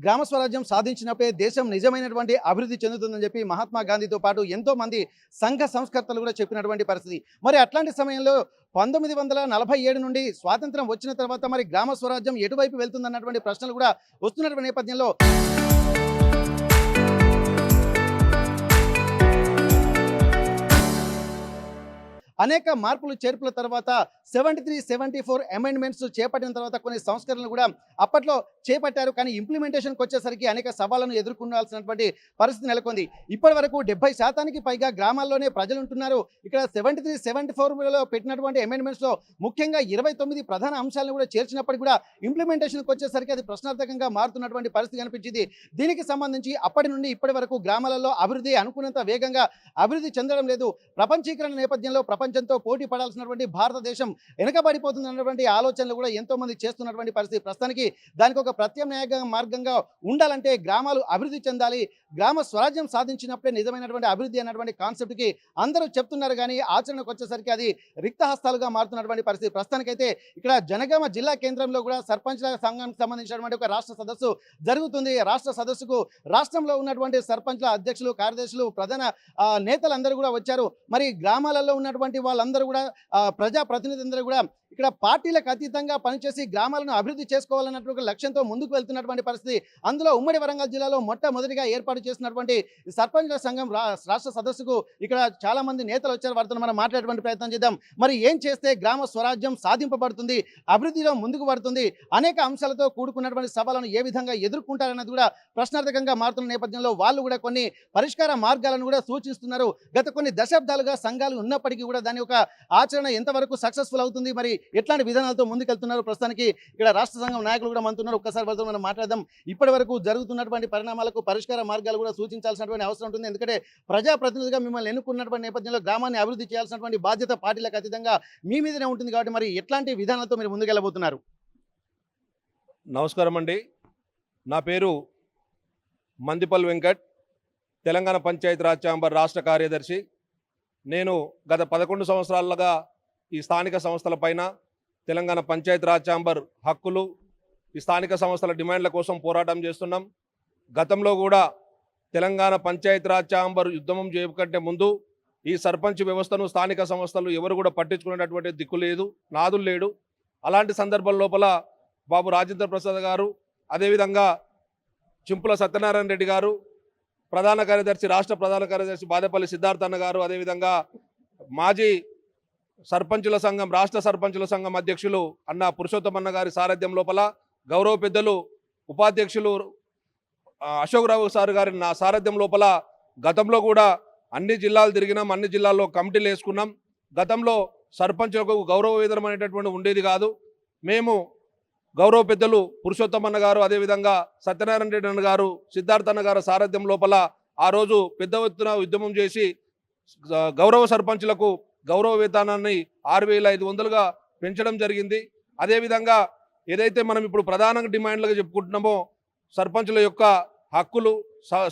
గ్రామ స్వరాజ్యం సాధించినప్పుడే దేశం నిజమైనటువంటి అభివృద్ధి చెందుతుందని చెప్పి మహాత్మా గాంధీతో పాటు ఎంతో మంది సంఘ సంస్కర్తలు కూడా చెప్పినటువంటి పరిస్థితి. మరి అట్లాంటి సమయంలో 1947 నుండి స్వాతంత్రం వచ్చిన తర్వాత మరి గ్రామ స్వరాజ్యం ఎటువైపు వెళ్తుందన్నటువంటి ప్రశ్నలు కూడా వస్తున్నటువంటి నేపథ్యంలో అనేక మార్పులు చేర్పుల తర్వాత 73, 74 అమెండ్మెంట్స్ చేపట్టిన తర్వాత కొన్ని సంస్కరణలు కూడా అప్పట్లో చేపట్టారు. కానీ ఇంప్లిమెంటేషన్కి వచ్చేసరికి అనేక సవాళ్లను ఎదుర్కొనాల్సినటువంటి పరిస్థితి నెలకొంది. ఇప్పటి వరకు 70% పైగా గ్రామాల్లోనే ప్రజలు ఉంటున్నారు. ఇక్కడ 73, 74లో పెట్టినటువంటి అమెండ్మెంట్స్లో ముఖ్యంగా 29 ప్రధాన అంశాలను కూడా చేర్చినప్పటికీ కూడా ఇంప్లిమెంటేషన్కి వచ్చేసరికి అది ప్రశ్నార్థకంగా మారుతున్నటువంటి పరిస్థితి కనిపించింది. దీనికి సంబంధించి అప్పటి నుండి ఇప్పటి వరకు గ్రామాలలో అభివృద్ధి అనుకున్నంత వేగంగా అభివృద్ధి చెందడం లేదు. ప్రపంచీకరణ నేపథ్యంలో ప్రపంచంతో పోటీ పడాల్సినటువంటి భారతదేశం వెనుకబడిపోతుంది అన్నటువంటి ఆలోచనలు కూడా ఎంతో మంది చేస్తున్నటువంటి పరిస్థితి. ప్రస్తుతానికి దానికి ఒక ప్రత్యామ్నాయ మార్గంగా ఉండాలంటే గ్రామాలు అభివృద్ధి చెందాలి, గ్రామ స్వరాజ్యం సాధించినప్పుడే నిజమైనటువంటి అభివృద్ధి అన్నటువంటి కాన్సెప్ట్కి అందరూ చెప్తున్నారు. కానీ ఆచరణకు వచ్చేసరికి అది రిక్తహస్తాలుగా మారుతున్నటువంటి పరిస్థితి. ప్రస్తుతానికైతే ఇక్కడ జనగామ జిల్లా కేంద్రంలో కూడా సర్పంచ్ల సంఘానికి సంబంధించినటువంటి ఒక రాష్ట్ర సదస్సు జరుగుతుంది. రాష్ట్ర సదస్సుకు రాష్ట్రంలో ఉన్నటువంటి సర్పంచ్ల అధ్యక్షులు, కార్యదర్శులు, ప్రధాన నేతలందరూ కూడా వచ్చారు. మరి గ్రామాలలో ఉన్నటువంటి వాళ్ళందరూ కూడా ప్రజాప్రతినిధులందరూ కూడా ఇక్కడ పార్టీలకు అతీతంగా పనిచేసి గ్రామాలను అభివృద్ధి చేసుకోవాలన్నటువంటి లక్ష్యంతో ముందుకు వెళ్తున్నటువంటి పరిస్థితి. అందులో ఉమ్మడి వరంగల్ జిల్లాలో మొట్టమొదటిగా ఏర్పాటు చేసినటువంటి సర్పంచ్ల సంఘం రాష్ట్ర సదస్సుకు ఇక్కడ చాలా మంది నేతలు వచ్చారు. వారితో మనం మాట్లాడేటువంటి ప్రయత్నం చేద్దాం. మరి ఏం చేస్తే గ్రామ స్వరాజ్యం సాధింపబడుతుంది, అభివృద్ధిలో ముందుకు పడుతుంది, అనేక అంశాలతో కూడుకున్నటువంటి సవాళ్ళను ఏ విధంగా ఎదుర్కొంటారన్నది కూడా ప్రశ్నార్థకంగా మారుతున్న నేపథ్యంలో వాళ్ళు కూడా కొన్ని పరిష్కార మార్గాలను కూడా సూచిస్తున్నారు. గత కొన్ని దశాబ్దాలుగా సంఘాలు ఉన్నప్పటికీ కూడా దాని యొక్క ఆచరణ ఎంతవరకు సక్సెస్ఫుల్ అవుతుంది, మరి ఎట్లాంటి విధానాలతో ముందుకెళ్తున్నారు, ప్రస్తుతానికి ఇక్కడ రాష్ట్ర సంఘం నాయకులు కూడా మనతున్నారు. ఒక్కసారి వాళ్ళతో మనం మాట్లాడదాం. ఇప్పటి వరకు జరుగుతున్నటువంటి పరిణామాలకు పరిష్కార మార్గాలు కూడా సూచించాల్సినటువంటి అవసరం ఉంటుంది. ఎందుకంటే ప్రజాప్రతినిధిగా మిమ్మల్ని ఎన్నుకున్నటువంటి నేపథ్యంలో గ్రామాన్ని అభివృద్ధి చేయాల్సినటువంటి బాధ్యత పార్టీలకు అతీతంగా మీ మీదనే ఉంటుంది. కాబట్టి మరి ఎట్లాంటి విధానాలతో మీరు ముందుకెళ్ళబోతున్నారు? నమస్కారం అండి. నా పేరు మందిపల్లి వెంకట్, తెలంగాణ పంచాయతీరాజ్ ఛాంబర్ రాష్ట్ర కార్యదర్శి. నేను గత 11 సంవత్సరాలుగా ఈ స్థానిక సంస్థల పైన తెలంగాణ పంచాయతీరాజ్ ఛాంబర్ హక్కులు, ఈ స్థానిక సంస్థల డిమాండ్ల కోసం పోరాటం చేస్తున్నాం. గతంలో కూడా తెలంగాణ పంచాయతీరాజ్ ఛాంబర్ ఉద్యమం చేయకంటే ముందు ఈ సర్పంచ్ వ్యవస్థను స్థానిక సంస్థలు ఎవరు కూడా పట్టించుకునేటటువంటి దిక్కు లేదు, నాదులు లేడు. అలాంటి సందర్భం లోపల బాబు రాజేంద్ర ప్రసాద్ గారు, అదేవిధంగా చింపుల సత్యనారాయణ రెడ్డి గారు, ప్రధాన కార్యదర్శి, రాష్ట్ర ప్రధాన కార్యదర్శి బాదేపల్లి సిద్ధార్థన్న గారు, అదేవిధంగా మాజీ సర్పంచుల సంఘం, రాష్ట్ర సర్పంచుల సంఘం అధ్యక్షులు అన్న పురుషోత్తమన్న గారి సారథ్యం లోపల, గౌరవ పెద్దలు ఉపాధ్యక్షులు అశోక్రావు సార్ గారి నా సారథ్యం లోపల గతంలో కూడా అన్ని జిల్లాలు తిరిగినాం, అన్ని జిల్లాల్లో కమిటీలు వేసుకున్నాం. గతంలో సర్పంచులకు గౌరవ వేతనం అనేటటువంటి ఉండేది కాదు. మేము గౌరవ పెద్దలు పురుషోత్తమన్న గారు, అదేవిధంగా సత్యనారాయణ రెడ్డి అన్న గారు, సిద్ధార్థన్న గారు సారథ్యం లోపల ఆ రోజు పెద్ద ఎత్తున ఉద్యమం చేసి గౌరవ సర్పంచులకు గౌరవ వేతనాన్ని 6,500గా పెంచడం జరిగింది. అదేవిధంగా ఏదైతే మనం ఇప్పుడు ప్రధానంగా డిమాండ్లుగా చెప్పుకుంటున్నామో సర్పంచుల యొక్క హక్కులు,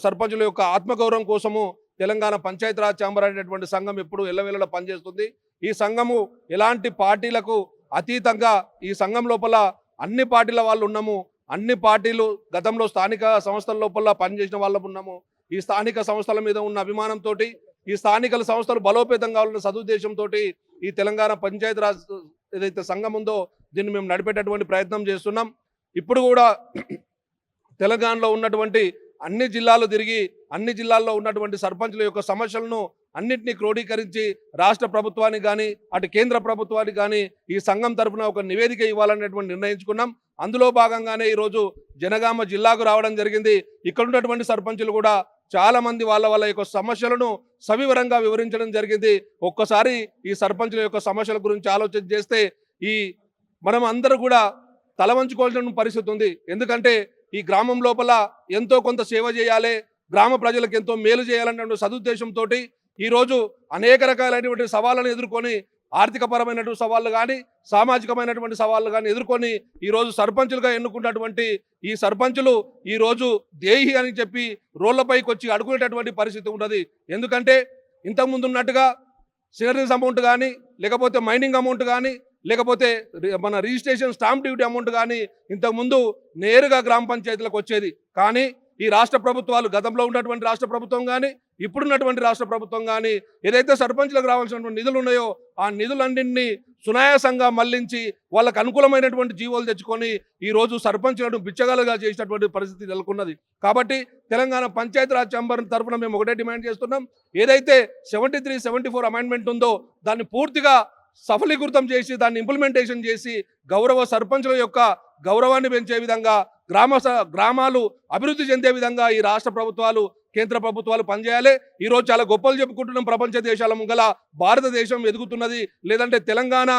సర్పంచుల యొక్క ఆత్మగౌరవం కోసము తెలంగాణ పంచాయతీరాజ్ ఛాంబర్ అనేటువంటి సంఘం ఎప్పుడు ఎల్లవేళలా పనిచేస్తుంది. ఈ సంఘము ఎలాంటి పార్టీలకు అతీతంగా ఈ సంఘం లోపల అన్ని పార్టీల వాళ్ళు ఉన్నాము. అన్ని పార్టీలు గతంలో స్థానిక సంస్థల లోపల పనిచేసిన వాళ్ళము ఉన్నాము. ఈ స్థానిక సంస్థల మీద ఉన్న అభిమానంతో, ఈ స్థానిక సంస్థలు బలోపేతం కావాలన్న సదుద్దేశంతో ఈ తెలంగాణ పంచాయతీరాజ్ ఏదైతే సంఘం ఉందో దీన్ని మేము నడిపేటటువంటి ప్రయత్నం చేస్తున్నాం. ఇప్పుడు కూడా తెలంగాణలో ఉన్నటువంటి అన్ని జిల్లాలు తిరిగి అన్ని జిల్లాల్లో ఉన్నటువంటి సర్పంచుల యొక్క సమస్యలను అన్నింటినీ క్రోడీకరించి రాష్ట్ర ప్రభుత్వానికి కానీ అటు కేంద్ర ప్రభుత్వానికి కానీ ఈ సంఘం తరఫున ఒక నివేదిక ఇవ్వాలనేటువంటి నిర్ణయించుకున్నాం. అందులో భాగంగానే ఈరోజు జనగామ జిల్లాకు రావడం జరిగింది. ఇక్కడ ఉన్నటువంటి సర్పంచులు కూడా చాలామంది వాళ్ళ యొక్క సమస్యలను సవివరంగా వివరించడం జరిగింది. ఒక్కసారి ఈ సర్పంచుల యొక్క సమస్యల గురించి ఆలోచన చేస్తే మనం అందరూ కూడా తలవంచుకోవాల్సిన పరిస్థితి ఉంది. ఎందుకంటే ఈ గ్రామం లోపల ఎంతో కొంత సేవ చేయాలి, గ్రామ ప్రజలకు ఎంతో మేలు చేయాలనే సదుద్దేశంతో ఈరోజు అనేక రకాలైనటువంటి సవాళ్ళను ఎదుర్కొని, ఆర్థికపరమైనటువంటి సవాళ్ళు కానీ సామాజికమైనటువంటి సవాళ్ళు కానీ ఎదుర్కొని ఈరోజు సర్పంచులుగా ఎన్నుకున్నటువంటి ఈ సర్పంచులు ఈరోజు దేహి అని చెప్పి రోళ్లపైకి వచ్చి అడుగునేటటువంటి పరిస్థితి ఉన్నది. ఎందుకంటే ఇంతకుముందు ఉన్నట్టుగా సినరీస్ అమౌంట్ కానీ, లేకపోతే మైనింగ్ అమౌంట్ కానీ, లేకపోతే మన రిజిస్ట్రేషన్ స్టాంప్ డ్యూటీ అమౌంట్ కానీ ఇంతకుముందు నేరుగా గ్రామ పంచాయతీలకు వచ్చేది. కానీ ఈ రాష్ట్ర ప్రభుత్వాలు, గతంలో ఉన్నటువంటి రాష్ట్ర ప్రభుత్వం కానీ ఇప్పుడున్నటువంటి రాష్ట్ర ప్రభుత్వం కానీ ఏదైతే సర్పంచ్లకు రావాల్సినటువంటి నిధులు ఉన్నాయో ఆ నిధులన్నింటినీ సునాయాసంగా మళ్లించి వాళ్ళకు అనుకూలమైనటువంటి జీవోలు తెచ్చుకొని ఈరోజు సర్పంచ్లను బిచ్చగాలుగా చేసినటువంటి పరిస్థితి నెలకొన్నది. కాబట్టి తెలంగాణ పంచాయతీరాజ్ ఛాంబర్ తరఫున మేము ఒకటే డిమాండ్ చేస్తున్నాం, ఏదైతే 73, 74 అమెండ్మెంట్ ఉందో దాన్ని పూర్తిగా సఫలీకృతం చేసి దాన్ని ఇంప్లిమెంటేషన్ చేసి గౌరవ సర్పంచుల యొక్క గౌరవాన్ని పెంచే విధంగా గ్రామాలు అభివృద్ధి చెందే విధంగా ఈ రాష్ట్ర ప్రభుత్వాలు, కేంద్ర ప్రభుత్వాలు పనిచేయాలి. ఈరోజు చాలా గొప్పలు చెప్పుకుంటున్నాం, ప్రపంచ దేశాల ముంగల భారతదేశం ఎదుగుతున్నది, లేదంటే తెలంగాణ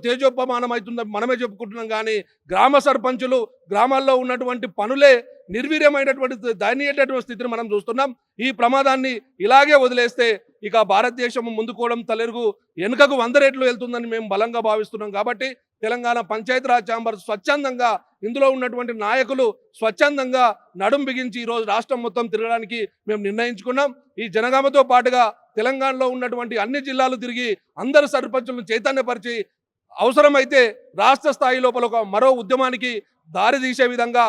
తేజోపమానం అవుతుందని మనమే చెప్పుకుంటున్నాం. కానీ గ్రామ సర్పంచులు గ్రామాల్లో ఉన్నటువంటి పనులే నిర్వీర్యమైనటువంటి దయనీయమైనటువంటి స్థితిని మనం చూస్తున్నాం. ఈ ప్రమాదాన్ని ఇలాగే వదిలేస్తే ఇక భారతదేశం ముందుకోవడం తలెరుగు వెనుకకు 100 రెట్లు వెళ్తుందని మేము బలంగా భావిస్తున్నాం. కాబట్టి తెలంగాణ పంచాయతీరాజ్ ఛాంబర్ స్వచ్ఛందంగా, ఇందులో ఉన్నటువంటి నాయకులు స్వచ్ఛందంగా నడుం బిగించి ఈరోజు రాష్ట్రం మొత్తం తిరగడానికి మేము నిర్ణయించుకున్నాం. ఈ జనగామతో పాటుగా తెలంగాణలో ఉన్నటువంటి అన్ని జిల్లాలు తిరిగి అందరు సర్పంచులను చైతన్యపరిచి అవసరమైతే రాష్ట్ర స్థాయి లోపల ఒక మరో ఉద్యమానికి దారి తీసే విధంగా,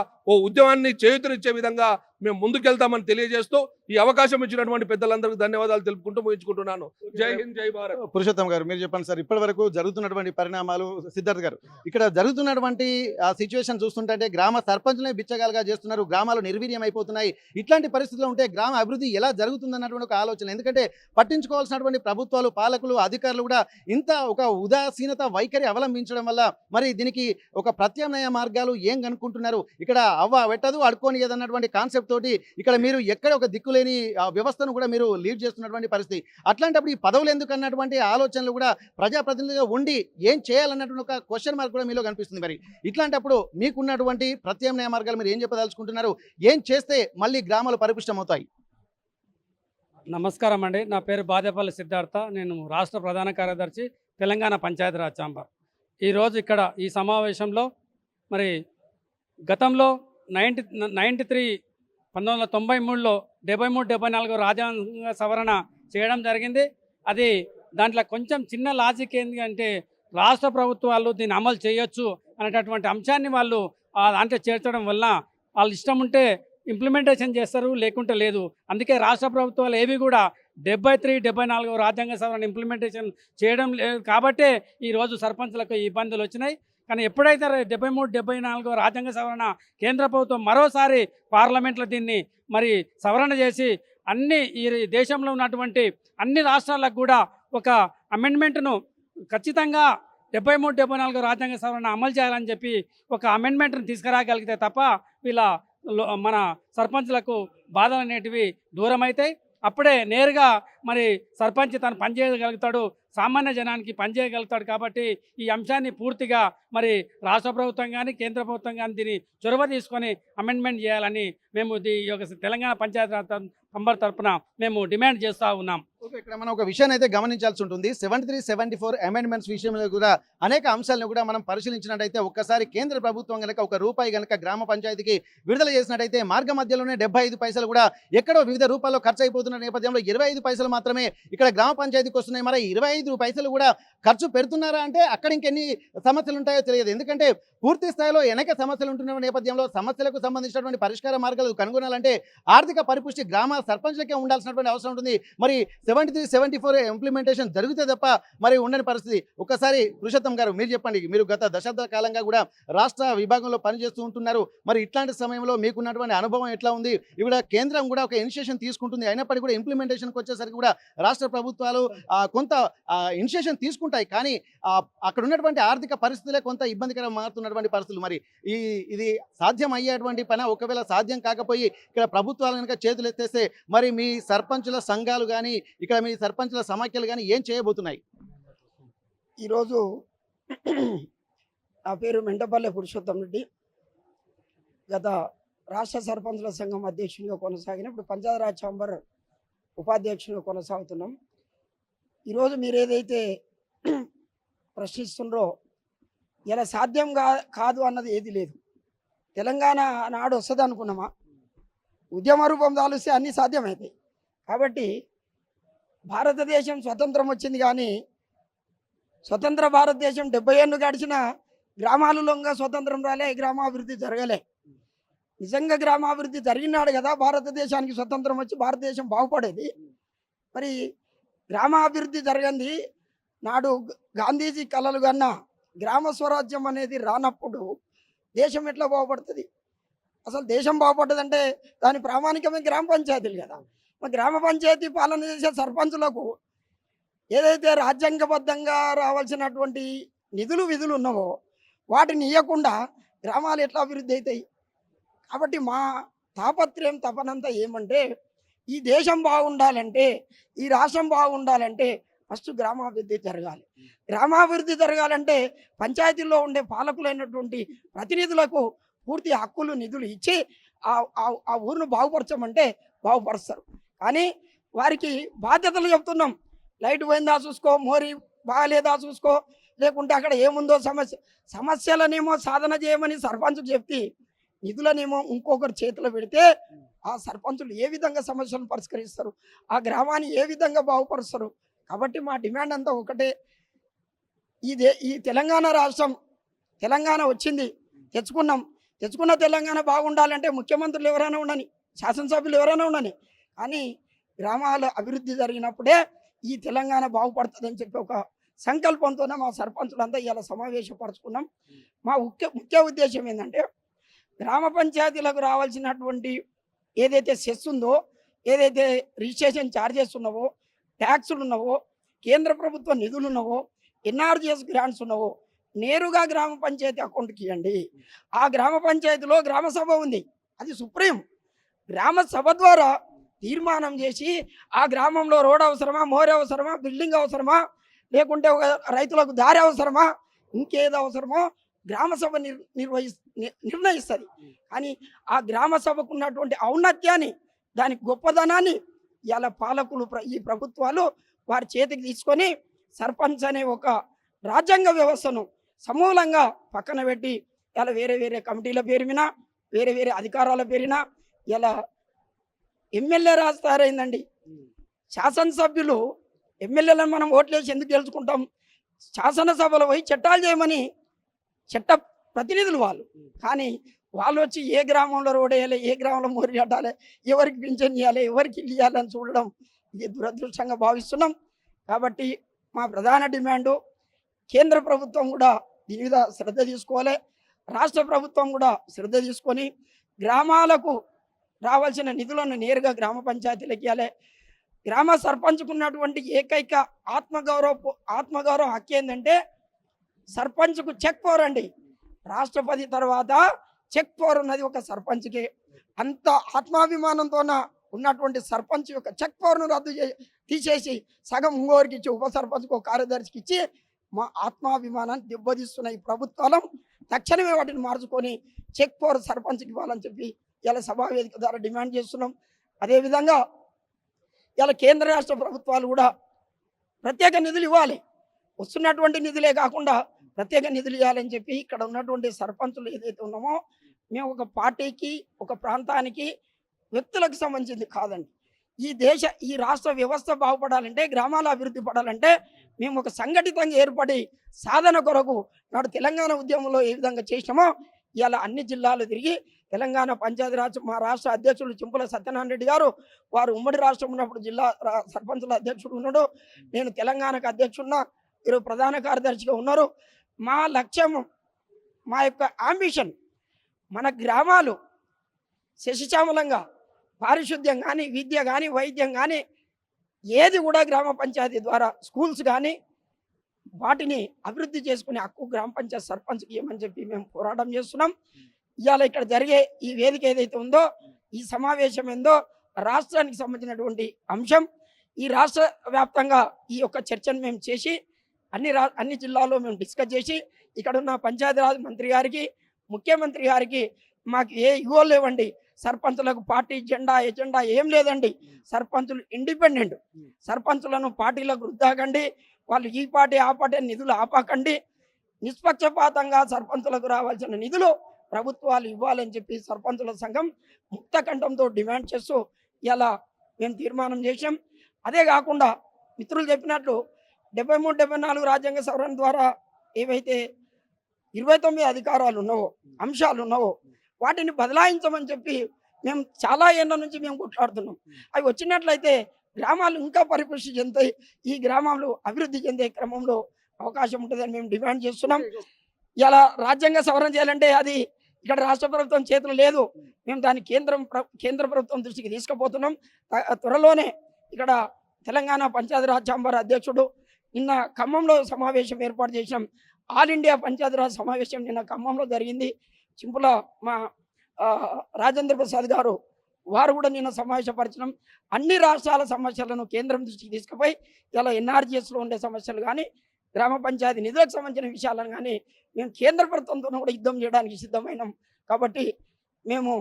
ఉద్యమాన్ని చేయూతనిచ్చే విధంగా మేము ముందుకెళ్తామని తెలియజేస్తూ ఈ అవకాశం ఇచ్చినటువంటి పెద్దలందరికీ ధన్యవాదాలు తెలుపుకుంటూ ముగించుకుంటున్నాను. జై హింద్, జై భారత్. పురుషోత్తం గారు, మీరు చెప్పండి సార్, ఇప్పటి వరకు జరుగుతున్నటువంటి పరిణామాలు. సిద్ధార్థ్ గారు, ఇక్కడ జరుగుతున్నటువంటి ఆ సిచ్యువేషన్ చూస్తుంటే గ్రామ సర్పంచులనే బిచ్చగాలుగా చేస్తున్నారు, గ్రామాలు నిర్వీర్యం అయిపోతున్నాయి. ఇట్లాంటి పరిస్థితుల్లో ఉంటే గ్రామ అభివృద్ధి ఎలా జరుగుతుందన్నటువంటి ఒక ఆలోచన. ఎందుకంటే పట్టించుకోవాల్సినటువంటి ప్రభుత్వాలు, పాలకులు, అధికారులు కూడా ఇంత ఒక ఉదాసీనత వైఖరి అవలంబించడం వల్ల మరి దీనికి ఒక ప్రత్యామ్నాయ మార్గాలు ఏం కనుక్కుంటున్నారు? ఇక్కడ అవ్వ పెట్టదు అడుక్కొని ఏదన్నటువంటి కాన్సెప్ట్ తోటి ఇక్కడ మీరు ఎక్కడ ఒక దిక్కులేని వ్యవస్థను కూడా మీరు లీడ్ చేస్తున్నటువంటి పరిస్థితి. అట్లాంటప్పుడు ఈ పదవులు ఎందుకు అన్నటువంటి ఆలోచనలు కూడా ప్రజాప్రతినిధిగా ఉండి ఏం చేయాలన్నటువంటి ఒక క్వశ్చన్ మార్క్ కూడా మీలో కనిపిస్తుంది. మరి ఇట్లాంటప్పుడు మీకున్నటువంటి ప్రత్యామ్నాయ మార్గాలు మీరు ఏం చెప్పదలుచుకుంటున్నారు? ఏం చేస్తే మళ్ళీ గ్రామాలు పరిపుష్టమవుతాయి? నమస్కారం అండి, నా పేరు బాదేపల్లి సిద్ధార్థ. నేను రాష్ట్ర ప్రధాన కార్యదర్శి, తెలంగాణ పంచాయతీరాజ్ ఛాంబర్. ఈరోజు ఇక్కడ ఈ సమావేశంలో మరి గతంలో 1993లో 73-74 రాజ్యాంగ సవరణ చేయడం జరిగింది. అది దాంట్లో కొంచెం చిన్న లాజిక్ ఏంటి అంటే రాష్ట్ర ప్రభుత్వాలు దీన్ని అమలు చేయొచ్చు అనేటటువంటి అంశాన్ని వాళ్ళు దాంట్లో చేర్చడం వల్ల వాళ్ళు ఇష్టం ఉంటే ఇంప్లిమెంటేషన్ చేస్తారు, లేకుంటే లేదు. అందుకే రాష్ట్ర ప్రభుత్వాలు ఏవి కూడా 73, 74 రాజ్యాంగ సవరణ ఇంప్లిమెంటేషన్ చేయడం లేదు. కాబట్టే ఈరోజు సర్పంచులకు ఇబ్బందులు వచ్చినాయి. కానీ ఎప్పుడైతే 73, 74 రాజ్యాంగ సవరణ కేంద్ర ప్రభుత్వం మరోసారి పార్లమెంట్లో దీన్ని మరి సవరణ చేసి ఈ దేశంలో ఉన్నటువంటి అన్ని రాష్ట్రాలకు కూడా ఒక అమెండ్మెంట్ను ఖచ్చితంగా 73, 74 రాజ్యాంగ సవరణ అమలు చేయాలని చెప్పి ఒక అమెండ్మెంట్ను తీసుకురాగలిగితే తప్ప మన సర్పంచ్లకు బాధలు అనేటివి దూరం అవుతాయి. అప్పుడే నేరుగా మరి సర్పంచ్ తను పనిచేయగలుగుతాడు, సామాన్య జనానికి పనిచేయగలుగుతాడు. కాబట్టి ఈ అంశాన్ని పూర్తిగా మరి రాష్ట్ర ప్రభుత్వం కానీ కేంద్ర ప్రభుత్వం కానీ దీన్ని చొరవ తీసుకొని అమెండ్మెంట్ చేయాలని మేము ఈ యొక్క తెలంగాణ పంచాయతీరాజ్ ఛాంబర్ తరఫున మేము డిమాండ్ చేస్తూ ఉన్నాం. ఓకే, ఇక్కడ మనం ఒక విషయాన్ని అయితే గమనించాల్సి ఉంటుంది. 73, 74 అమెండ్మెంట్స్ విషయంలో కూడా అనేక అంశాలను కూడా మనం పరిశీలించినట్టయితే ఒక్కసారి కేంద్ర ప్రభుత్వం కనుక ₹1 కనుక గ్రామ పంచాయతీకి విడుదల చేసినట్టయితే మార్గ మధ్యలోనే 75 పైసలు కూడా ఎక్కడో వివిధ రూపాల్లో ఖర్చు అయిపోతున్న నేపథ్యంలో 25 పైసలు మాత్రమే ఇక్కడ గ్రామ పంచాయతీకి వస్తున్నాయి. మరి 25 పైసలు కూడా ఖర్చు పెడుతున్నారా అంటే అక్కడ ఇంకెన్ని సమస్యలు ఉంటాయో తెలియదు. ఎందుకంటే పూర్తి స్థాయిలో వెనక సమస్యలు ఉంటున్న నేపథ్యంలో సమస్యలకు సంబంధించినటువంటి పరిష్కార మార్గాలు కనుగొనాలంటే ఆర్థిక పరిపుష్టి గ్రామ సర్పంచ్లకే ఉండాల్సినటువంటి అవసరం ఉంటుంది. మరి 73, 74 ఇంప్లిమెంటేషన్ జరిగితే తప్ప మరి ఉండని పరిస్థితి. ఒక్కసారి పురుషోత్తం గారు, మీరు చెప్పండి. మీరు గత దశాబ్ద కాలంగా కూడా రాష్ట్ర విభాగంలో పనిచేస్తూ ఉంటున్నారు. మరి ఇట్లాంటి సమయంలో మీకున్నటువంటి అనుభవం ఎట్లా ఉంది? ఇక్కడ కేంద్రం కూడా ఒక ఇనిషియేషన్ తీసుకుంటుంది, అయినప్పటికీ కూడా ఇంప్లిమెంటేషన్కి వచ్చేసరికి కూడా రాష్ట్ర ప్రభుత్వాలు కొంత ఇనిషియేషన్ తీసుకుంటాయి. కానీ అక్కడ ఉన్నటువంటి ఆర్థిక పరిస్థితులే కొంత ఇబ్బందికరంగా మారుతున్నటువంటి పరిస్థితులు. మరి ఇది సాధ్యం అయ్యేటువంటి పని? ఒకవేళ సాధ్యం కాకపోయి ఇక్కడ ప్రభుత్వాలు కనుక చేతులు ఎత్తేస్తే మరి మీ సర్పంచుల సంఘాలు కానీ ఇక్కడ మీ సర్పంచుల సమాఖ్యలు కానీ ఏం చేయబోతున్నాయి? ఈరోజు నా పేరు మెంటపల్లె పురుషోత్తం రెడ్డి. గత రాష్ట్ర సర్పంచుల సంఘం అధ్యక్షునిగా కొనసాగిన ఇప్పుడు పంచాయతీరాజ్ ఛాంబర్ ఉపాధ్యక్షునిగా కొనసాగుతున్నాం. ఈరోజు మీరు ఏదైతే ప్రశ్నిస్తున్నారో ఇలా సాధ్యం కాదు అన్నది ఏది లేదు. తెలంగాణ నాడు వస్తుంది అనుకున్నామా? ఉద్యమ రూపం దాలిస్తే అన్నీ సాధ్యమవుతాయి. కాబట్టి భారతదేశం స్వతంత్రం వచ్చింది కానీ స్వతంత్ర భారతదేశం 70 ఏళ్ళు గడిచిన గ్రామాలలో స్వతంత్రం రాలే, గ్రామాభివృద్ధి జరగలే. నిజంగా గ్రామాభివృద్ధి జరిగినాడు కదా భారతదేశానికి స్వతంత్రం వచ్చి భారతదేశం బాగుపడేది. మరి గ్రామాభివృద్ధి జరగంది నాడు గాంధీజీ కలలు కన్నా గ్రామ స్వరాజ్యం అనేది రానప్పుడు దేశం ఎట్లా బాగుపడుతుంది? అసలు దేశం బాగుపడ్డదంటే దాని ప్రామాణికమే గ్రామ పంచాయతీలు కదా. మరి గ్రామ పంచాయతీ పాలన చేసే సర్పంచులకు ఏదైతే రాజ్యాంగబద్ధంగా రావాల్సినటువంటి నిధులు విధులు ఉన్నావో వాటిని ఇవ్వకుండా గ్రామాలు ఎట్లా అభివృద్ధి అవుతాయి? కాబట్టి మా తాపత్రయం తపనంతా ఏమంటే ఈ దేశం బాగుండాలంటే, ఈ రాష్ట్రం బాగుండాలంటే ఫస్ట్ గ్రామాభివృద్ధి జరగాలి. గ్రామాభివృద్ధి జరగాలంటే పంచాయతీల్లో ఉండే పాలకులైనటువంటి ప్రతినిధులకు పూర్తి హక్కులు నిధులు ఇచ్చి ఆ ఊరిని బాగుపరచమంటే బాగుపరుస్తారు. కానీ వారికి బాధ్యతలు చెప్తున్నాం. లైట్ పోయిందా చూసుకో, మోరీ బాగాలేదా చూసుకో, లేకుంటే అక్కడ ఏముందో సమస్యలనేమో సాధన చేయమని సర్పంచుకు చెప్తే నిధులనేమో ఇంకొకరు చేతిలో పెడితే ఆ సర్పంచులు ఏ విధంగా సమస్యలను పరిష్కరిస్తారు? ఆ గ్రామాన్ని ఏ విధంగా బాగుపరుస్తారు? కాబట్టి మా డిమాండ్ అంతా ఒకటే. ఈ తెలంగాణ రాష్ట్రం, తెలంగాణ వచ్చింది, తెచ్చుకున్న తెలంగాణ బాగుండాలంటే ముఖ్యమంత్రులు ఎవరైనా ఉండని, శాసనసభ్యులు ఎవరైనా ఉండని, కానీ గ్రామాల అభివృద్ధి జరిగినప్పుడే ఈ తెలంగాణ బాగుపడుతుందని చెప్పి ఒక సంకల్పంతోనే మా సర్పంచులంతా ఇలా సమావేశపరచుకున్నాం. మా ముఖ్య ఉద్దేశం ఏంటంటే గ్రామ పంచాయతీలకు రావాల్సినటువంటి ఏదైతే సెస్ ఉందో, ఏదైతే రిజిస్ట్రేషన్ ఛార్జెస్ ఉన్నావో, ట్యాక్సులు ఉన్నావో, కేంద్ర ప్రభుత్వ నిధులు ఉన్నావో, ఎన్ఆర్జీఎస్ గ్రాంట్స్ ఉన్నావో నేరుగా గ్రామ పంచాయతీ అకౌంట్కి ఇవ్వండి. ఆ గ్రామ పంచాయతీలో గ్రామ సభ ఉంది, అది సుప్రీం. గ్రామ సభ ద్వారా తీర్మానం చేసి ఆ గ్రామంలో రోడ్ అవసరమా, మోరీ అవసరమా, బిల్డింగ్ అవసరమా, లేకుంటే ఒక రైతులకు దారి అవసరమా, ఇంకేదో అవసరమో గ్రామ సభ నిర్ణయిస్తుంది. కానీ ఆ గ్రామ సభకు ఉన్నటువంటి ఔన్నత్యాన్ని, దాని గొప్పదనాన్ని ఇలా పాలకులు, ఈ ప్రభుత్వాలు వారి చేతికి తీసుకొని సర్పంచ్ అనే ఒక రాజ్యాంగ వ్యవస్థను సమూలంగా పక్కన పెట్టి ఇలా వేరే వేరే కమిటీల పేరు మీద, వేరే వేరే అధికారాల పేరున ఇలా ఎమ్మెల్యే రాజు తయారైందండి. శాసనసభ్యులు ఎమ్మెల్యేలను మనం ఓట్లేసి ఎందుకు గెలుచుకుంటాం? శాసనసభలో పోయి చట్టాలు చేయమని చట్ట ప్రతినిధులు వాళ్ళు. కానీ వాళ్ళు వచ్చి ఏ గ్రామంలో రోడ్ వేయాలి, ఏ గ్రామంలో మోరీ కట్టాలి, ఎవరికి పింఛన్ ఇవ్వాలి, ఎవరికి ఇల్లు ఇవ్వాలని చూడడం ఇది దురదృష్టంగా భావిస్తున్నాం. కాబట్టి మా ప్రధాన డిమాండు కేంద్ర ప్రభుత్వం కూడా దీని మీద శ్రద్ధ తీసుకోవాలి, రాష్ట్ర ప్రభుత్వం కూడా శ్రద్ధ తీసుకొని గ్రామాలకు రావాల్సిన నిధులను నేరుగా గ్రామ పంచాయతీలకు ఇవ్వాలి. గ్రామ సర్పంచ్కు ఉన్నటువంటి ఏకైక ఆత్మగౌరవ హక్కు ఏంటంటే సర్పంచ్కు చెక్ పవర్ అండి. రాష్ట్రపతి తర్వాత చెక్ పవర్ ఉన్నది ఒక సర్పంచ్కి. అంత ఆత్మాభిమానంతో ఉన్నటువంటి సర్పంచ్ యొక్క చెక్ పవర్ను తీసేసి సగం ఇంకోరికి ఇచ్చి, ఉప సర్పంచ్కి, ఒక కార్యదర్శికి ఇచ్చి మా ఆత్మాభిమానాన్ని దెబ్బతీస్తున్న ఈ ప్రభుత్వాలు తక్షణమే వాటిని మార్చుకొని చెక్ పవర్ సర్పంచ్కి ఇవ్వాలని చెప్పి ఇలా సభావేదిక ద్వారా డిమాండ్ చేస్తున్నాం. అదేవిధంగా ఇలా కేంద్ర రాష్ట్ర ప్రభుత్వాలు కూడా ప్రత్యేక నిధులు ఇవ్వాలి. వస్తున్నటువంటి నిధులే కాకుండా ప్రత్యేక నిధులు ఇవ్వాలని చెప్పి ఇక్కడ ఉన్నటువంటి సర్పంచులు ఏదైతే ఉన్నామో మేము ఒక పార్టీకి, ఒక ప్రాంతానికి, వ్యక్తులకు సంబంధించింది కాదండి. ఈ రాష్ట్ర వ్యవస్థ బాగుపడాలంటే, గ్రామాల అభివృద్ధి పడాలంటే మేము ఒక సంఘటితంగా ఏర్పడి సాధన కొరకు నాడు తెలంగాణ ఉద్యమంలో ఏ విధంగా చేసినామో ఇలా అన్ని జిల్లాలు తిరిగి తెలంగాణ పంచాయతీరాజ్ మా రాష్ట్ర అధ్యక్షులు చింపుల సత్యనారాయణ రెడ్డి గారు, వారు ఉమ్మడి రాష్ట్రం ఉన్నప్పుడు జిల్లా సర్పంచుల అధ్యక్షుడు ఉన్నాడు, నేను తెలంగాణకు అధ్యక్షుడున్నా, వీరు ప్రధాన కార్యదర్శిగా ఉన్నారు. మా లక్ష్యం, మా యొక్క అంబిషన్ మన గ్రామాలు శశిశ్యామలంగా, పారిశుద్ధ్యం కానీ, విద్య కానీ, వైద్యం కానీ ఏది కూడా గ్రామ పంచాయతీ ద్వారా, స్కూల్స్ కానీ వాటిని అభివృద్ధి చేసుకునే హక్కు గ్రామ పంచాయతీ సర్పంచ్కి ఇవ్వమని చెప్పి మేము పోరాటం చేస్తున్నాం. ఇవాళ ఇక్కడ జరిగే ఈ వేదిక ఏదైతే ఉందో, ఈ సమావేశం ఏందో రాష్ట్రానికి సంబంధించినటువంటి అంశం. ఈ రాష్ట్ర వ్యాప్తంగా ఈ యొక్క చర్చను మేము చేసి అన్ని జిల్లాల్లో మేము డిస్కస్ చేసి ఇక్కడ ఉన్న పంచాయతీరాజ్ మంత్రి గారికి, ముఖ్యమంత్రి గారికి మాకు ఏ ఇగోలు లేవండి. సర్పంచులకు పార్టీ ఎజెండా ఏం లేదండి. సర్పంచులు ఇండిపెండెంట్. సర్పంచులను పార్టీలకు రుద్దాకండి, వాళ్ళు ఈ పార్టీ ఆ పార్టీ నిధులు ఆపాకండి. నిష్పక్షపాతంగా సర్పంచులకు రావాల్సిన నిధులు ప్రభుత్వాలు ఇవ్వాలని చెప్పి సర్పంచుల సంఘం ముక్త కంఠంతో డిమాండ్ చేస్తూ ఇలా మేము తీర్మానం చేశాం. అదే కాకుండా మిత్రులు చెప్పినట్లు 73, 74 రాజ్యాంగ సవరణ ద్వారా ఏవైతే 29 అధికారాలు ఉన్నావో, అంశాలు ఉన్నావో వాటిని బదలాయించమని చెప్పి మేము చాలా ఏళ్ళ నుంచి మేము కొట్లాడుతున్నాం. అవి వచ్చినట్లయితే గ్రామాలు ఇంకా పరిపుష్టి చెందుతాయి. ఈ గ్రామాలు అభివృద్ధి చెందే క్రమంలో అవకాశం ఉంటుందని మేము డిమాండ్ చేస్తున్నాం. ఇలా రాజ్యాంగ సవరణ చేయాలంటే అది ఇక్కడ రాష్ట్ర ప్రభుత్వం చేతులు లేదు. మేము దాన్ని కేంద్ర ప్రభుత్వం దృష్టికి తీసుకుపోతున్నాం. త్వరలోనే ఇక్కడ తెలంగాణ పంచాయతీరాజ్ ఛాంబర్ అధ్యక్షుడు నిన్న ఖమ్మంలో సమావేశం ఏర్పాటు చేసినాం. ఆల్ ఇండియా పంచాయతీరాజ్ సమావేశం నిన్న ఖమ్మంలో జరిగింది. చింపుల మా రాజేంద్ర ప్రసాద్ గారు వారు కూడా నిన్న సమావేశపరచడం. అన్ని రాష్ట్రాల సమస్యలను కేంద్రం దృష్టికి తీసుకుపోయి ఇలా ఎన్ఆర్జీఎస్లో ఉండే సమస్యలు కానీ గ్రామ పంచాయతీ నిధులకు సంబంధించిన విషయాలను కానీ మేము కేంద్ర ప్రభుత్వంతో కూడా యుద్ధం చేయడానికి సిద్ధమైనాం. కాబట్టి మేము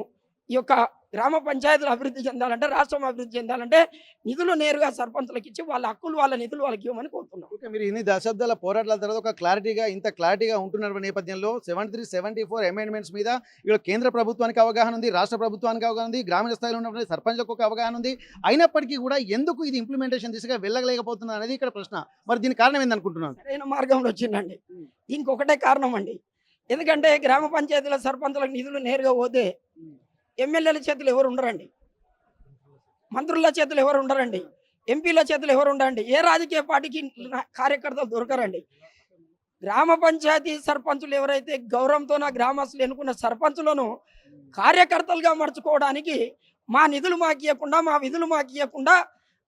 ఈ యొక్క గ్రామ పంచాయతీలు అభివృద్ధి చెందాలంటే, రాష్ట్రం అభివృద్ధి చెందాలంటే నిధులు నేరుగా సర్పంచులకు ఇచ్చి వాళ్ళ హక్కులు వాళ్ళ నిధులు వాళ్ళకి ఇవ్వమని కోరుతున్నాం. ఓకే, మీరు ఇన్ని దశాబ్దాల పోరాటాల తర్వాత ఒక ఇంత క్లారిటీగా ఉంటున్న నేపథ్యంలో 73, 74 అమెండ్మెంట్స్ మీద ఇక్కడ కేంద్ర ప్రభుత్వానికి అవగాహన ఉంది, రాష్ట్ర ప్రభుత్వానికి అవగాహన ఉంది, గ్రామీణ స్థాయిలో ఉన్నటువంటి సర్పంచ్లకు ఒక అవగాహన ఉంది. అయినప్పటికీ కూడా ఎందుకు ఇది ఇంప్లిమెంటేషన్ దిశగా వెళ్ళలేకపోతుంది అనేది ఇక్కడ ప్రశ్న. మరి దీనికి కారణం ఏందనుకుంటున్నాను? సరైన మార్గంలో వచ్చిందండి. దీనికి ఒకటే కారణం అండి. ఎందుకంటే గ్రామ పంచాయతీల సర్పంచులకు నిధులు నేరుగా పోతే ఎమ్మెల్యేల చేతులు ఎవరు ఉండరండి, మంత్రుల చేతులు ఎవరు ఉండరండి, ఎంపీల చేతులు ఎవరు ఉండరండి, ఏ రాజకీయ పార్టీకి కార్యకర్తలు దొరకరండి. గ్రామ పంచాయతీ సర్పంచులు ఎవరైతే గౌరవంతో గ్రామస్తులు ఎన్నుకున్న సర్పంచులను కార్యకర్తలుగా మర్చుకోవడానికి మా నిధులు మాకు ఇవ్వకుండా, మా విధులు మాకు ఇవ్వకుండా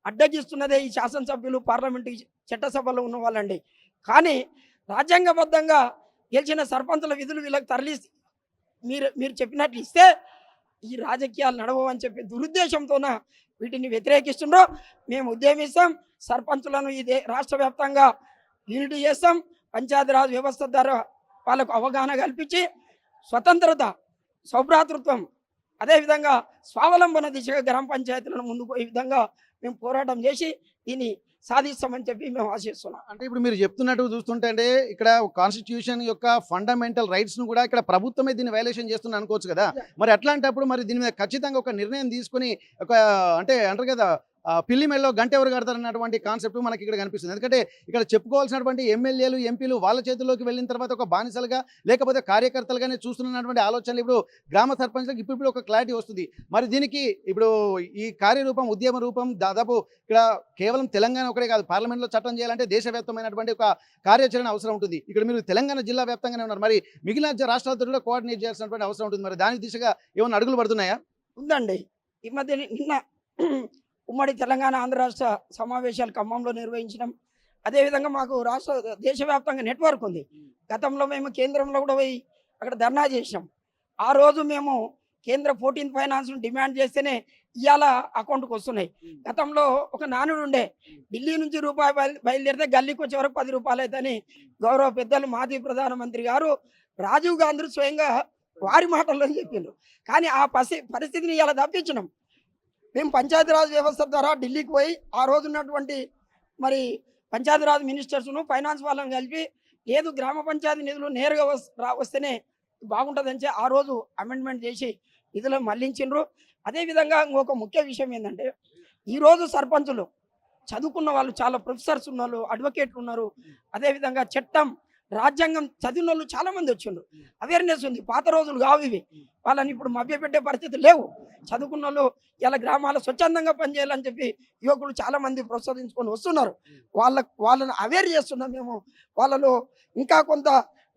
అడ్డగిస్తున్నదే ఈ శాసనసభ్యులు, పార్లమెంటు చట్టసభలో ఉన్న వాళ్ళండి. కానీ రాజ్యాంగబద్ధంగా గెలిచిన సర్పంచుల విధులు వీళ్ళకి తరలి మీరు చెప్పినట్లు ఇస్తే ఈ రాజకీయాలు నడవని చెప్పి దురుద్దేశంతోన వీటిని వ్యతిరేకిస్తుండ్రో. మేము ఉద్యమిస్తాం, సర్పంచులను ఇదే రాష్ట్ర వ్యాప్తంగా యూనిటీ చేస్తాం. పంచాయతీరాజ్ వ్యవస్థ ద్వారా వాళ్ళకు అవగాహన కల్పించి స్వతంత్రత, సౌభ్రాతృత్వం, అదేవిధంగా స్వావలంబన దిశగా గ్రామ పంచాయతీలను ముందుకు ఈ విధంగా మేము పోరాటం చేసి దీన్ని సాధిస్తామని చెప్పి మేము ఆశిస్తున్నాం. అంటే ఇప్పుడు మీరు చెప్తున్నట్టు చూస్తుంటే అంటే ఇక్కడ కాన్స్టిట్యూషన్ యొక్క ఫండమెంటల్ రైట్స్ ను కూడా ఇక్కడ ప్రభుత్వమే దీన్ని వైలేషన్ చేస్తుంది అనుకోవచ్చు కదా. మరి అట్లాంటప్పుడు మరి దీని మీద ఖచ్చితంగా ఒక నిర్ణయం తీసుకుని ఒక అంటే అంటారు కదా పిల్లి మెల్లో గంట ఎవరు కడతారు అన్నటువంటి కాన్సెప్ట్ మనకి ఇక్కడ కనిపిస్తుంది. ఎందుకంటే ఇక్కడ చెప్పుకోవాల్సినటువంటి ఎమ్మెల్యేలు, ఎంపీలు వాళ్ళ చేతుల్లోకి వెళ్ళిన తర్వాత ఒక బానిసలుగా లేకపోతే కార్యకర్తలుగానే చూస్తున్నటువంటి ఆలోచనలు ఇప్పుడు గ్రామ సర్పంచ్లకు ఇప్పుడు ఒక క్లారిటీ వస్తుంది. మరి దీనికి ఇప్పుడు ఈ కార్యరూపం, ఉద్యమ రూపం దాదాపు ఇక్కడ కేవలం తెలంగాణ ఒకటే కాదు, పార్లమెంట్లో చట్టం చేయాలంటే దేశవ్యాప్తమైనటువంటి ఒక కార్యాచరణ అవసరం ఉంటుంది. ఇక్కడ మీరు తెలంగాణ జిల్లా వ్యాప్తంగానే ఉన్నారు, మరి మిగిలిన రాష్ట్రాలతో కూడా కోఆర్డినేట్ చేయాల్సినటువంటి అవసరం ఉంటుంది. మరి దాని దిశగా ఏమైనా అడుగులు పడుతున్నాయా? ఉందండి. ఈ మధ్య నిన్న ఉమ్మడి తెలంగాణ ఆంధ్ర రాష్ట్ర సమావేశాలు ఖమ్మంలో నిర్వహించడం, అదేవిధంగా మాకు దేశవ్యాప్తంగా నెట్వర్క్ ఉంది. గతంలో మేము కేంద్రంలో కూడా పోయి అక్కడ ధర్నా చేసినాం. ఆ రోజు మేము కేంద్ర 14th ఫైనాన్స్ డిమాండ్ చేస్తేనే ఇవాళ అకౌంట్కి వస్తున్నాయి. గతంలో ఒక నానుడు ఉండే, ఢిల్లీ నుంచి రూపాయి బయలుదేరితే గల్లీకి వచ్చే వరకు 10 రూపాయలు అవుతాయని గౌరవ పెద్దలు మాజీ ప్రధానమంత్రి గారు రాజీవ్ గాంధీ స్వయంగా వారి మాటల్లో చెప్పిండ్రు. కానీ ఆ పరిస్థితిని ఇలా తప్పించినాం. మేము పంచాయతీరాజ్ వ్యవస్థ ద్వారా ఢిల్లీకి పోయి ఆ రోజు ఉన్నటువంటి మరి పంచాయతీరాజ్ మినిస్టర్స్ను, ఫైనాన్స్ వాళ్ళని కలిపి లేదు గ్రామ పంచాయతీ నిధులు నేరుగా వస్తేనే బాగుంటుందని ఆ రోజు అమెండ్మెంట్ చేసి నిధులను మళ్లించిండ్రు. అదేవిధంగా ఇంకొక ముఖ్య విషయం ఏంటంటే ఈరోజు సర్పంచులు చదువుకున్న వాళ్ళు, చాలా ప్రొఫెసర్స్ ఉన్నారు, అడ్వకేట్లు ఉన్నారు, అదేవిధంగా చట్టం, రాజ్యాంగం చదివిన వాళ్ళు చాలామంది వచ్చిండ్రు. అవేర్నెస్ ఉంది. పాత రోజులు కావు ఇవి. వాళ్ళని ఇప్పుడు మభ్యపెట్టే పరిస్థితి లేవు. చదువుకున్న వాళ్ళు ఇలా గ్రామాల స్వచ్ఛందంగా పనిచేయాలని చెప్పి యువకులు చాలామంది ప్రోత్సహించుకొని వస్తున్నారు. వాళ్ళని అవేర్ చేస్తున్నాం మేము. వాళ్ళలో ఇంకా కొంత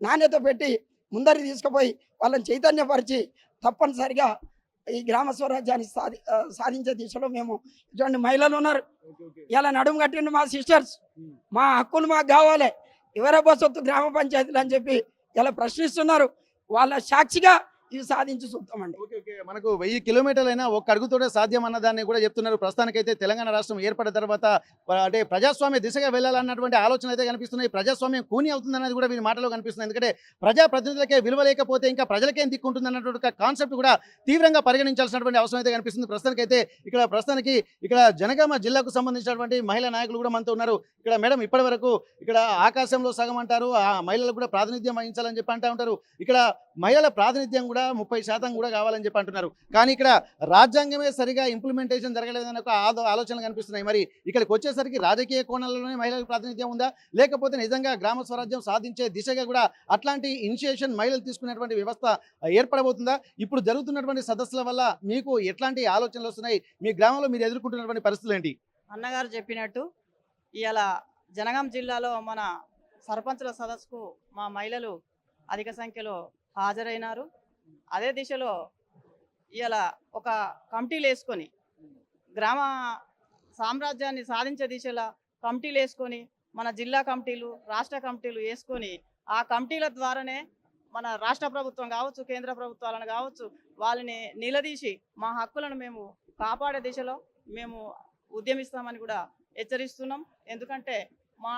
నాణ్యత పెట్టి ముందరికి తీసుకుపోయి వాళ్ళని చైతన్యపరిచి తప్పనిసరిగా ఈ గ్రామ స్వరాజ్యాన్ని సాధించే దిశలో మేము ఇటువంటి మహిళలు ఉన్నారు. ఇలా నడుము కట్టిండు మా సిస్టర్స్. మా హక్కులు మాకు కావాలి, ఎవరబ్బా సొత్తు గ్రామ పంచాయతీలు అని చెప్పి ఇలా ప్రశ్నిస్తున్నారు. వాళ్ళ సాక్షిగా ఇవి సాధించి చూస్తామండి. మనకు 1000 కిలోమీటర్లైనా ఒక అడుగుతోనే సాధ్యం అన్నదాన్ని కూడా చెప్తున్నారు. ప్రస్తుతానికైతే తెలంగాణ రాష్ట్రం ఏర్పడిన తర్వాత అంటే ప్రజాస్వామ్య దిశగా వెళ్ళాలన్నటువంటి ఆలోచన అయితే కనిపిస్తున్నాయి. ప్రజాస్వామ్యం కూని అవుతుందన్నది కూడా వీరి మాటలో కనిపిస్తుంది. ఎందుకంటే ప్రజాప్రతినిధులకే విలువ లేకపోతే ఇంకా ప్రజలకేం దిక్కుంటుంది అన్నటువంటి కాన్సెప్ట్ కూడా తీవ్రంగా పరిగణించాల్సినటువంటి అవసరం అయితే కనిపిస్తుంది. ప్రస్తుతానికి ఇక్కడ జనగామ జిల్లాకు సంబంధించినటువంటి మహిళా నాయకులు కూడా మనతో ఉన్నారు. ఇక్కడ మేడం, ఇప్పటి వరకు ఇక్కడ ఆకాశంలో సగం అంటారు, ఆ మహిళలకు కూడా ప్రాతినిధ్యం వహించాలని చెప్పి అంటూ ఉంటారు. ఇక్కడ మహిళల ప్రాతినిధ్యం కూడా 30% కూడా కావాలని చెప్పి అంటున్నారు. కానీ ఇక్కడ రాజ్యాంగమే సరిగా ఇంప్లిమెంటేషన్ జరగలేదనే ఒక ఆలోచనలు కనిపిస్తున్నాయి. మరి ఇక్కడికి వచ్చేసరికి రాజకీయ కోణంలోనే మహిళల ప్రాతినిధ్యం ఉందా, లేకపోతే నిజంగా గ్రామ స్వరాజ్యం సాధించే దిశగా కూడా అట్లాంటి ఇనిషియేషన్ మహిళలు తీసుకునేటువంటి వ్యవస్థ ఏర్పడబోతుందా? ఇప్పుడు జరుగుతున్నటువంటి సదస్సుల వల్ల మీకు ఎట్లాంటి ఆలోచనలు వస్తున్నాయి? మీ గ్రామంలో మీరు ఎదుర్కొంటున్నటువంటి పరిస్థితులు ఏంటి? అన్నగారు చెప్పినట్టు ఇవాళ జనగాం జిల్లాలో మన సర్పంచుల సదస్సుకు మా మహిళలు అధిక సంఖ్యలో హాజరైనారు. అదే దిశలో ఇవాళ ఒక కమిటీలు వేసుకొని గ్రామ సామ్రాజ్యాన్ని సాధించే దిశలో కమిటీలు వేసుకొని మన జిల్లా కమిటీలు, రాష్ట్ర కమిటీలు వేసుకొని ఆ కమిటీల ద్వారానే మన రాష్ట్ర ప్రభుత్వం కావచ్చు, కేంద్ర ప్రభుత్వాలను కావచ్చు, వాళ్ళని నిలదీసి మా హక్కులను మేము కాపాడే దిశలో మేము ఉద్యమిస్తామని కూడా హెచ్చరిస్తున్నాం. ఎందుకంటే మా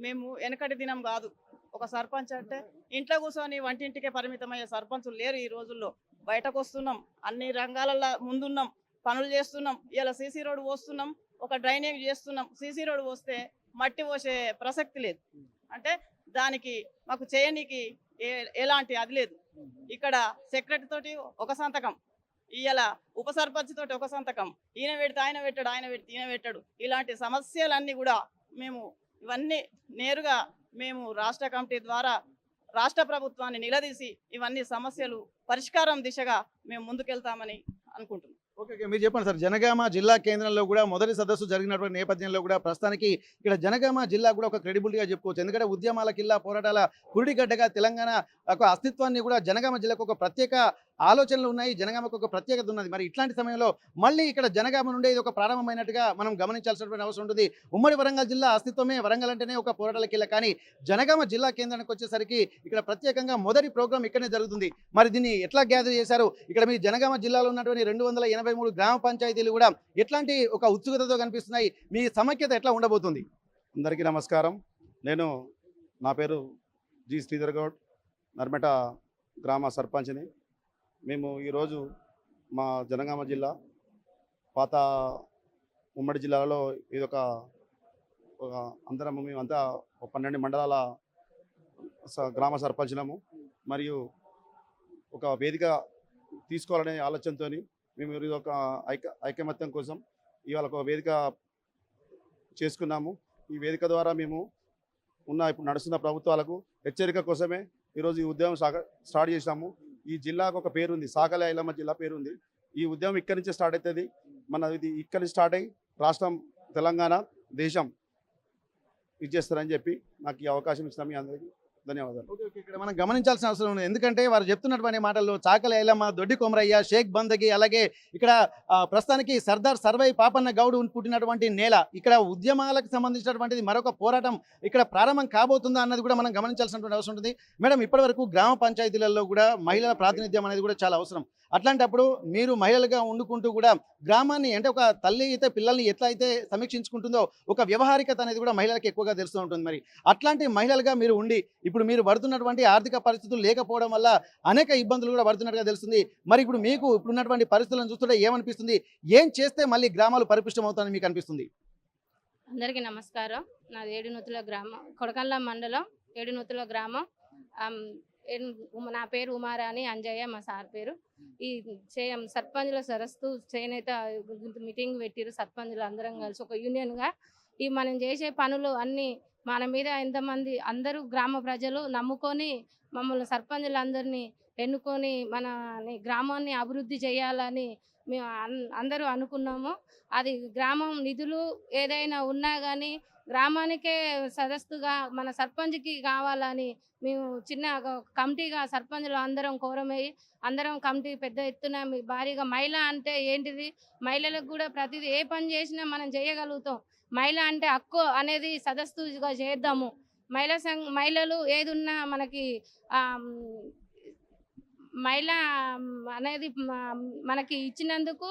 మేము వెనకటి దినం కాదు. ఒక సర్పంచ్ అంటే ఇంట్లో కూర్చొని వంటింటికే పరిమితమయ్యే సర్పంచులు లేరు ఈ రోజుల్లో. బయటకు వస్తున్నాం, అన్ని రంగాలలో ముందున్నాం, పనులు చేస్తున్నాం. ఇలా సీసీ రోడ్డు పోస్తున్నాం, ఒక డ్రైనేజ్ చేస్తున్నాం. సీసీ రోడ్డు పోస్తే మట్టి పోసే ప్రసక్తి లేదు. అంటే దానికి మాకు చేయనీకి ఎలాంటి అది లేదు. ఇక్కడ సెక్రటరీ తోటి ఒక సంతకం, ఇవాళ ఉప సర్పంచ్ తోటి ఒక సంతకం, ఈయన పెడితే ఆయన పెట్టాడు, ఆయన పెడితే ఈయన పెట్టాడు. ఇలాంటి సమస్యలన్నీ కూడా మేము ఇవన్నీ నేరుగా మేము రాష్ట్ర కమిటీ ద్వారా రాష్ట్ర ప్రభుత్వాన్ని నిలదీసి ఇవన్నీ సమస్యలు పరిష్కారం దిశగా మేము ముందుకెళ్తామని అనుకుంటున్నాం. ఓకే, మీరు చెప్పండి సార్. జనగామ జిల్లా కేంద్రంలో కూడా మొదటి సదస్సు జరిగినటువంటి నేపథ్యంలో కూడా ప్రస్తుతానికి ఇక్కడ జనగామ జిల్లా కూడా ఒక క్రెడిబిలిటీగా చెప్పుకోవచ్చు. ఎందుకంటే ఉద్యమాల కిల్లా, పోరాటాల పురిటిగడ్డగా తెలంగాణ ఒక అస్తిత్వాన్ని కూడా జనగామ జిల్లాకు ఒక ప్రత్యేక ఆలోచనలు ఉన్నాయి, జనగామకు ఒక ప్రత్యేకత ఉన్నది. మరి ఇట్లాంటి సమయంలో మళ్ళీ ఇక్కడ జనగామ నుండే ఇది ఒక ప్రారంభమైనట్టుగా మనం గమనించాల్సినటువంటి అవసరం ఉంటుంది. ఉమ్మడి వరంగల్ జిల్లా అస్తిత్వమే వరంగల్ అంటేనే ఒక పోరాటాల కిల్ల, కానీ జనగామ జిల్లా కేంద్రానికి వచ్చేసరికి ఇక్కడ ప్రత్యేకంగా మొదటి ప్రోగ్రాం ఇక్కడనే జరుగుతుంది. మరి దీన్ని ఎట్లా గ్యాదర్ చేశారు? ఇక్కడ మీ జనగామ జిల్లాలో ఉన్నటువంటి 283 గ్రామ పంచాయతీలు కూడా ఎట్లాంటి ఒక ఉత్సుకతతో కనిపిస్తున్నాయి? మీ సమైక్యత ఎట్లా ఉండబోతుంది? అందరికీ నమస్కారం. నా పేరు జి శ్రీధర్ గౌడ్, నర్మెట గ్రామ సర్పంచ్ని. మేము ఈరోజు మా జనగామ జిల్లా పాత ఉమ్మడి జిల్లాలో ఇదొక మేమంతా 12 మండలాల గ్రామ సర్పంచ్లము. మరియు ఒక వేదిక తీసుకోవాలనే ఆలోచనతో మేము ఇది ఒక ఐకమత్యం కోసం ఇవాళ ఒక వేదిక చేసుకున్నాము. ఈ వేదిక ద్వారా మేము ఇప్పుడు నడుస్తున్న ప్రభుత్వాలకు హెచ్చరిక కోసమే ఈరోజు ఈ ఉద్యమం స్టార్ట్ చేసినాము. ఈ జిల్లాకు ఒక పేరుంది, సాకలి ఐలమ్మ జిల్లా పేరుంది. ఈ ఉద్యమం ఇక్కడి నుంచే స్టార్ట్ అవుతుంది. ఇది ఇక్కడి నుంచి స్టార్ట్ అయ్యి రాష్ట్రం, తెలంగాణ, దేశం ఇచ్చేస్తారని చెప్పి నాకు ఈ అవకాశం ఇచ్చిన మీ అందరికీ ధన్యవాదాలు. ఇక్కడ మనం గమనించాల్సిన అవసరం ఉంది. ఎందుకంటే వారు చెప్తున్నటువంటి మాటల్లో చాకలి ఐలమ్మ, దొడ్డి కొమరయ్య, షేక్ బందగి, అలాగే ఇక్కడ ప్రస్తుతానికి సర్దార్ సర్వై పాపన్న గౌడ్ పుట్టినటువంటి నేల. ఇక్కడ ఉద్యమాలకు సంబంధించినటువంటిది మరొక పోరాటం ఇక్కడ ప్రారంభం కాబోతుందా అన్నది కూడా మనం గమనించాల్సినటువంటి అవసరం ఉంటుంది. మేడం, ఇప్పటివరకు గ్రామ పంచాయతీలలో కూడా మహిళల ప్రాతినిధ్యం అనేది కూడా చాలా అవసరం. అట్లాంటప్పుడు మీరు మహిళలుగా వండుకుంటూ కూడా గ్రామాన్ని, అంటే ఒక తల్లి అయితే పిల్లల్ని ఎట్లా అయితే సమీక్షించుకుంటుందో ఒక వ్యవహారికత అనేది కూడా మహిళలకు ఎక్కువగా తెలుస్తూ ఉంటుంది. మరి అట్లాంటి మహిళలుగా మీరు ఉండి ఇప్పుడు మీరు పడుతున్నటువంటి ఆర్థిక పరిస్థితులు లేకపోవడం వల్ల అనేక ఇబ్బందులు కూడా పడుతున్నట్టుగా తెలుస్తుంది. మరి ఇప్పుడు మీకు ఇప్పుడున్నటువంటి పరిస్థితులను చూస్తుంటే ఏమనిపిస్తుంది? ఏం చేస్తే మళ్ళీ గ్రామాలు పరిపుష్టం అవుతాయని మీకు అనిపిస్తుంది? అందరికీ నమస్కారం. నాది ఏడునూతుల గ్రామం, కొడకళ్ళ మండలం ఏడునూతుల గ్రామం. నా పేరు ఉమారాణి అంజయ్య, మా సార్ పేరు. ఈ సర్పంచుల సరస్సు చేనేత మీటింగ్ పెట్టిరు సర్పంచులు అందరం కలిసి ఒక యూనియన్గా. ఈ మనం చేసే పనులు అన్నీ మన మీద ఎంతమంది అందరూ గ్రామ ప్రజలు నమ్ముకొని మమ్మల్ని సర్పంచులందరినీ ఎన్నుకొని మన గ్రామాన్ని అభివృద్ధి చేయాలని మేము అందరూ అనుకున్నాము. అది గ్రామం నిధులు ఏదైనా ఉన్నా కానీ గ్రామానికే సదస్సుగా మన సర్పంచ్కి కావాలని మేము చిన్న కమిటీగా సర్పంచులు అందరం కోరమయ్యి అందరం కమిటీ పెద్ద ఎత్తున భారీగా. మహిళ అంటే ఏంటిది, మహిళలకు కూడా ప్రతిదీ ఏ పని చేసినా మనం చేయగలుగుతాం. మహిళ అంటే హక్కు అనేది సదస్సుగా చేద్దాము. మహిళలు ఏది ఉన్నా మనకి మహిళ అనేది మనకి ఇచ్చినందుకు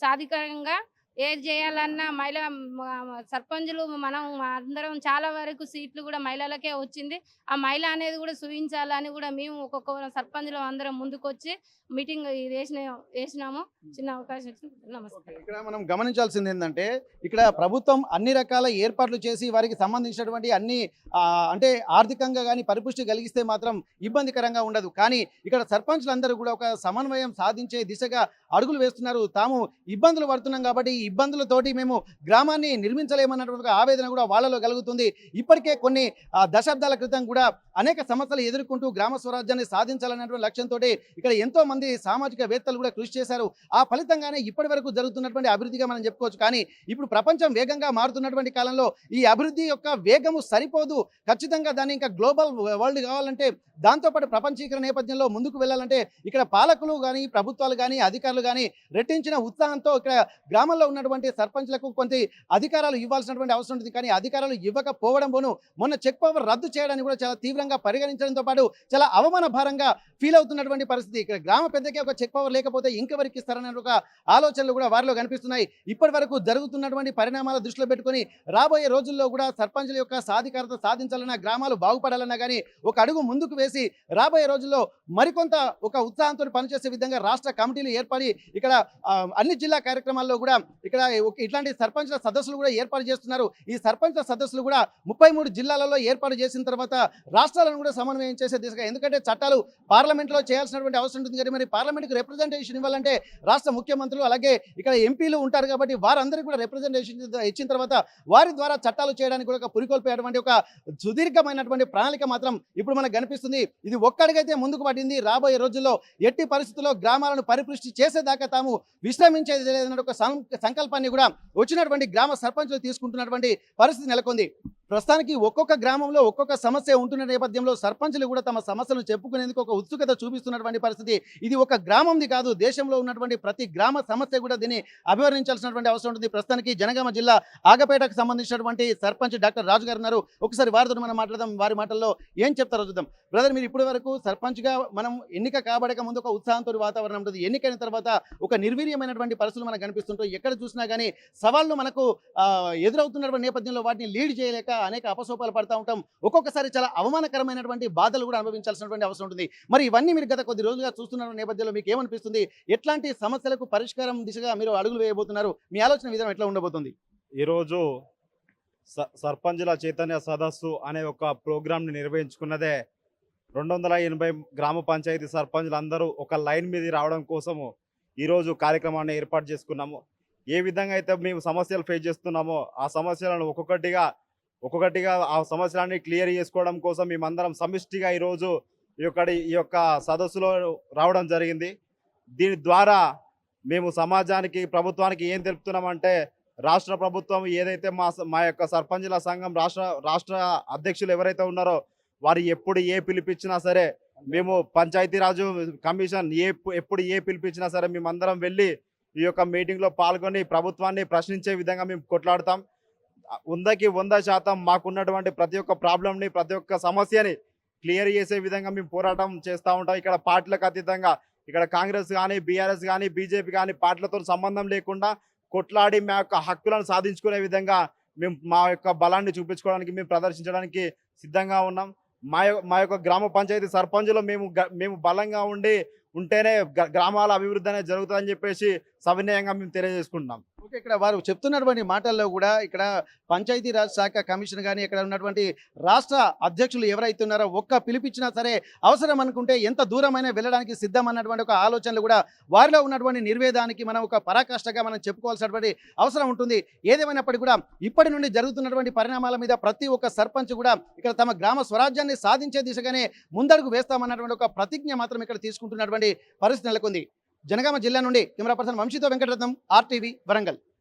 సాధికారంగా ఏది చేయాలన్నా సర్పంచులు మనం అందరం చాలా వరకు సీట్లు కూడా మహిళలకే వచ్చింది. ఆ మహిళ అనేది కూడా చూపించాలని కూడా మేము ఒక్కొక్క సర్పంచులు అందరం ముందుకొచ్చి మీటింగ్ ఇది వేసినాము. చిన్న అవకాశం ఇచ్చింది. నమస్కారం. ఇక్కడ మనం గమనించాల్సింది ఏంటంటే ఇక్కడ ప్రభుత్వం అన్ని రకాల ఏర్పాట్లు చేసి వారికి సంబంధించినటువంటి అన్ని అంటే ఆర్థికంగా కానీ పరిపుష్టి కలిగిస్తే మాత్రం ఇబ్బందికరంగా ఉండదు. కానీ ఇక్కడ సర్పంచ్లందరూ కూడా ఒక సమన్వయం సాధించే దిశగా అడుగులు వేస్తున్నారు. తాము ఇబ్బందులు పడుతున్నాం కాబట్టి ఈ ఇబ్బందులతోటి మేము గ్రామాన్ని నిర్మించలేమన్నటువంటి ఒక ఆవేదన కూడా వాళ్ళలో కలుగుతుంది. ఇప్పటికే కొన్ని దశాబ్దాల క్రితం కూడా అనేక సమస్యలు ఎదుర్కొంటూ గ్రామ స్వరాజ్యాన్ని సాధించాలనేటువంటి లక్ష్యంతో ఇక్కడ ఎంతో మంది సామాజికవేత్తలు కూడా కృషి చేశారు. ఆ ఫలితంగానే ఇప్పటి వరకు జరుగుతున్నటువంటి అభివృద్ధిగా మనం చెప్పుకోవచ్చు. కానీ ఇప్పుడు ప్రపంచం వేగంగా మారుతున్నటువంటి కాలంలో ఈ అభివృద్ధి యొక్క వేగము సరిపోదు. ఖచ్చితంగా దాన్ని ఇంకా గ్లోబల్ వరల్డ్ కావాలంటే, దాంతోపాటు ప్రపంచీకరణ నేపథ్యంలో ముందుకు వెళ్ళాలంటే ఇక్కడ పాలకులు కానీ ప్రభుత్వాలు కానీ అధికారులు కానీ రెట్టించిన ఉత్సాహంతో ఇక్కడ గ్రామంలో ఉన్నటువంటి సర్పంచ్లకు కొంత అధికారాలు ఇవ్వాల్సినటువంటి అవసరం ఉంటుంది. కానీ అధికారాలు ఇవ్వకపోవడంలోనూ మొన్న చెక్ పవర్ రద్దు చేయడానికి కూడా చాలా తీవ్రంగా పరిగణించడంతో పాటు చాలా అవమాన భారంగా ఫీల్ అవుతున్నటువంటి పరిస్థితి. ఇక్కడ గ్రామ పెద్దకే ఒక చెక్ పవర్ లేకపోతే ఇంకెవరికి ఇస్తారనే ఒక ఆలోచనలు కూడా వారిలో కనిపిస్తున్నాయి. ఇప్పటి వరకు జరుగుతున్నటువంటి పరిణామాల దృష్టిలో పెట్టుకొని రాబోయే రోజుల్లో కూడా సర్పంచుల యొక్క సాధికారత సాధించాలన్నా, గ్రామాలు బాగుపడాలన్నా కానీ ఒక అడుగు ముందుకు వేసి రాబోయే రోజుల్లో మరికొంత ఒక ఉత్సాహంతో పనిచేసే విధంగా రాష్ట్ర కమిటీలు ఏర్పడి ఇక్కడ అన్ని జిల్లా కార్యక్రమాల్లో కూడా ఇక్కడ ఇట్లాంటి సర్పంచ్ల సదస్సులు కూడా ఏర్పాటు చేస్తున్నారు. ఈ సర్పంచ్ల సదస్సులు కూడా 33 జిల్లాలలో ఏర్పాటు చేసిన తర్వాత రాష్ట్రాలను కూడా సమన్వయం చేసే దిశగా, ఎందుకంటే చట్టాలు పార్లమెంట్లో చేయాల్సినటువంటి అవసరం ఉంటుంది. కానీ మరి పార్లమెంట్కి రిప్రజెంటేషన్ ఇవ్వాలంటే రాష్ట్ర ముఖ్యమంత్రులు అలాగే ఇక్కడ ఎంపీలు ఉంటారు కాబట్టి వారందరికీ కూడా రిప్రజెంటేషన్ ఇచ్చిన తర్వాత వారి ద్వారా చట్టాలు చేయడానికి కూడా పురికొల్పేటువంటి ఒక సుదీర్ఘమైనటువంటి ప్రణాళిక మాత్రం ఇప్పుడు మనకు కనిపిస్తుంది. ఇది ఒక్కడికైతే ముందుకు పడింది. రాబోయే రోజుల్లో ఎట్టి పరిస్థితుల్లో గ్రామాలను పరిపుష్టి చేసేదాకా తాము విశ్రమించేది లేదన్న ఒక సంకల్పాన్ని కూడా వచ్చినటువంటి గ్రామ సర్పంచులు తీసుకుంటున్నటువంటి పరిస్థితి నెలకొంది. ప్రస్తుతానికి ఒక్కొక్క గ్రామంలో ఒక్కొక్క సమస్య ఉంటున్న నేపథ్యంలో సర్పంచులు కూడా తమ సమస్యలను చెప్పుకునేందుకు ఒక ఉత్సుకత చూపిస్తున్నటువంటి పరిస్థితి. ఇది ఒక గ్రామంది కాదు, దేశంలో ఉన్నటువంటి ప్రతి గ్రామ సమస్య కూడా దీన్ని అభివర్ణించాల్సినటువంటి అవసరం ఉంటుంది. ప్రస్తుతానికి జనగామ జిల్లా ఆగపేటకు సంబంధించినటువంటి సర్పంచ్ డాక్టర్ రాజు గారు ఉన్నారు. ఒకసారి వారితో మనం మాట్లాడదాం. వారి మాటల్లో ఏం చెప్తారో చూద్దాం. బ్రదర్, మీరు ఇప్పటి వరకు సర్పంచ్గా మనం ఎన్నిక కాబడక ముందు ఒక ఉత్సాహంతో వాతావరణం ఉంటుంది. ఎన్నికైన తర్వాత ఒక నిర్వీర్యమైనటువంటి పరిస్థితులు మనకు కనిపిస్తుంటాయి. ఎక్కడ చూసినా కానీ సవాళ్ళు మనకు ఎదురవుతున్నటువంటి నేపథ్యంలో వాటిని లీడ్ చేయలేక అనేక అపసోపాలు పడతా ఉంటాం. ఒక్కొక్కసారి చాలా అవమానకరమైనటువంటి బాధలు కూడా అనుభవించాల్సినటువంటి అవసరం ఉంటుంది. మరి ఇవన్నీ మీరు గత కొద్ది రోజులుగా చూస్తున్న నేపథ్యంలో మీకు ఏమనిపిస్తుంది? ఎట్లాంటి సమస్యలకు పరిష్కారం దిశగా మీరు అడుగులు వేయబోతున్నారు? మీ ఆలోచన విధానం ఎట్లా ఉండబోతుంది? ఈరోజు సర్పంచుల చైతన్య సదస్సు అనే ఒక ప్రోగ్రాంని నిర్వహించుకున్నదే 280 గ్రామ పంచాయతీ సర్పంచులు అందరూ ఒక లైన్ మీద రావడం కోసము ఈరోజు కార్యక్రమాన్ని ఏర్పాటు చేసుకున్నాము. ఏ విధంగా అయితే మేము సమస్యలు ఫేస్ చేస్తున్నామో ఆ సమస్యలను ఒక్కొక్కటిగా ఆ సమస్యలన్నీ క్లియర్ చేసుకోవడం కోసం మేమందరం సమిష్టిగా ఈరోజు ఈ యొక్క సదస్సులో రావడం జరిగింది. దీని ద్వారా మేము సమాజానికి, ప్రభుత్వానికి ఏం తెలుపుతున్నామంటే, రాష్ట్ర ప్రభుత్వం ఏదైతే మా యొక్క సర్పంచుల సంఘం రాష్ట్ర అధ్యక్షులు ఎవరైతే ఉన్నారో వారు ఎప్పుడు ఏ పిలిపించినా సరే, మేము పంచాయతీరాజు కమిషన్ ఎప్పుడు ఏ పిలిపించినా సరే మేమందరం వెళ్ళి ఈ యొక్క మీటింగ్లో పాల్గొని ప్రభుత్వాన్ని ప్రశ్నించే విధంగా మేము కొట్లాడతాం. 100కి 100% మాకున్నటువంటి ప్రతి ఒక్క ప్రాబ్లంని, ప్రతి ఒక్క సమస్యని క్లియర్ చేసే విధంగా మేము పోరాటం చేస్తూ ఉంటాం. ఇక్కడ పార్టీలకు అతీతంగా, ఇక్కడ కాంగ్రెస్ కానీ, బీఆర్ఎస్ కానీ, బీజేపీ కానీ పార్టీలతో సంబంధం లేకుండా కొట్లాడి మా యొక్క హక్కులను సాధించుకునే విధంగా మేము మా యొక్క బలాన్ని చూపించుకోవడానికి, మేము ప్రదర్శించడానికి సిద్ధంగా ఉన్నాం. మా యొక్క గ్రామ పంచాయతీ సర్పంచులు మేము బలంగా ఉంటేనే గ్రామాల అభివృద్ధి అనేది జరుగుతుందని చెప్పేసి సవినయంగా మేము తెలియజేసుకుంటున్నాం. ఓకే, ఇక్కడ వారు చెప్తున్నటువంటి మాటల్లో కూడా ఇక్కడ పంచాయతీరాజ్ శాఖ కమిషన్ కానీ ఇక్కడ ఉన్నటువంటి రాష్ట్ర అధ్యక్షులు ఎవరైతే ఉన్నారో ఒక్క పిలిపించినా సరే అవసరం అనుకుంటే ఎంత దూరమైనా వెళ్ళడానికి సిద్ధం అన్నటువంటి ఒక ఆలోచనలు కూడా వారిలో ఉన్నటువంటి నిర్వేదానికి మనం ఒక పరాకాష్ఠగా మనం చెప్పుకోవాల్సినటువంటి అవసరం ఉంటుంది. ఏదేమైనప్పటికీ కూడా ఇప్పటి నుండి జరుగుతున్నటువంటి పరిణామాల మీద ప్రతి ఒక్క సర్పంచ్ కూడా ఇక్కడ తమ గ్రామ స్వరాజ్యాన్ని సాధించే దిశగానే ముందడుగు వేస్తామన్నటువంటి ఒక ప్రతిజ్ఞ మాత్రం ఇక్కడ తీసుకుంటున్నటువంటి పరిస్థితి నెలకొంది. జనగామ జిల్లా నుండి కెమెరా పర్సన్ వంశీతో వెంకటరత్నం, RTV వరంగల్.